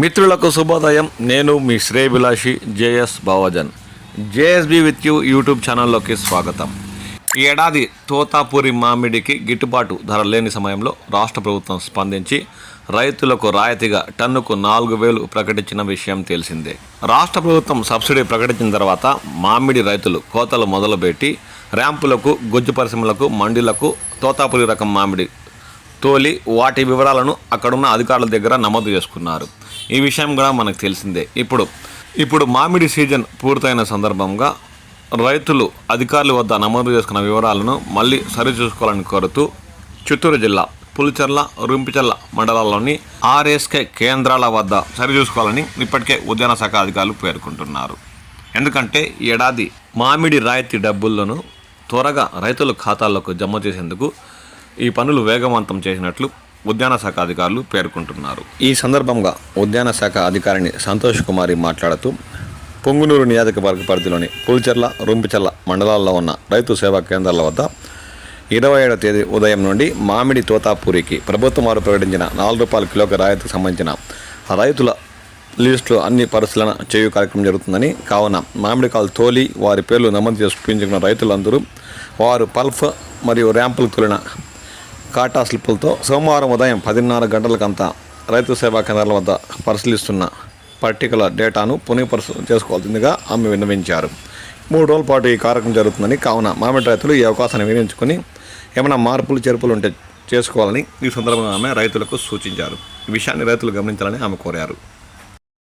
మిత్రులకు శుభోదయం. నేను మీ శ్రేయభిలాషి JS బావజన్. JSB with you YouTube ఛానల్లోకి స్వాగతం. ఈ ఏడాది తోతాపురి మామిడికి గిట్టుబాటు ధర లేని సమయంలో రాష్ట్ర ప్రభుత్వం స్పందించి రైతులకు రాయితీగా టన్నుకు 4,000 ప్రకటించిన విషయం తెలిసిందే. రాష్ట్ర ప్రభుత్వం సబ్సిడీ ప్రకటించిన తర్వాత మామిడి రైతులు కోతలు మొదలుపెట్టి ర్యాంపులకు, గుజ్జు పరిశ్రమలకు, మండీలకు తోతాపురి రకం మామిడి తోలి వాటి వివరాలను అక్కడున్న అధికారుల దగ్గర నమోదు చేసుకున్నారు. ఈ విషయం కూడా మనకు తెలిసిందే. ఇప్పుడు మామిడి సీజన్ పూర్తయిన సందర్భంగా రైతులు అధికారుల వద్ద నమోదు చేసుకున్న వివరాలను మళ్ళీ సరిచూసుకోవాలని కోరుతూ చిత్తూరు జిల్లా పులిచెర్ల, రుంపిచెర్ల మండలాల్లోని ఆర్ఎస్కే కేంద్రాల వద్ద సరిచూసుకోవాలని ఇప్పటికే ఉద్యాన శాఖ అధికారులు పేర్కొంటున్నారు. ఎందుకంటే ఈ ఏడాది మామిడి రాయితీ డబ్బులను త్వరగా రైతుల ఖాతాల్లోకి జమ చేసేందుకు ఈ పనులు వేగవంతం చేసినట్లు ఉద్యాన శాఖ అధికారులు పేర్కొంటున్నారు. ఈ సందర్భంగా ఉద్యాన శాఖ అధికారిని సంతోష్ కుమారి మాట్లాడుతూ పొంగునూరు నియోజకవర్గ పరిధిలోని పులిచెర్ల, రుంపిచెర్ల మండలాల్లో ఉన్న రైతు సేవా కేంద్రాల వద్ద 27వ తేదీ ఉదయం నుండి మామిడి తోతాపూరికి ప్రభుత్వం వారు ప్రకటించిన ₹4 కిలోకి రాయితీకి సంబంధించిన రైతుల లిస్టులో అన్ని పరిశీలన చేయు కార్యక్రమం జరుగుతుందని, కావున మామిడికాయలు తోలి వారి పేర్లు నమోదు చేసుకున్న రైతులందరూ వారు పల్ఫ్ మరియు ర్యాంపులు తోలిన కాటా స్లిప్పులతో సోమవారం ఉదయం 10:30 గంటలకంతా రైతు సేవా కేంద్రాల వద్ద పరిశీలిస్తున్న పర్టికులర్ డేటాను పునఃపరిశీలన చేసుకోవాల్సిందిగా ఆమె విన్నవించారు. 3 రోజుల పాటు ఈ కార్యక్రమం జరుగుతుందని, కావున మామిడి రైతులు ఈ అవకాశాన్ని వినియోగించుకొని ఏమైనా మార్పులు చేర్పులు ఉంటే చేసుకోవాలని ఈ సందర్భంగా ఆమె రైతులకు సూచించారు. ఈ విషయాన్ని రైతులు గమనించాలని ఆమె కోరారు.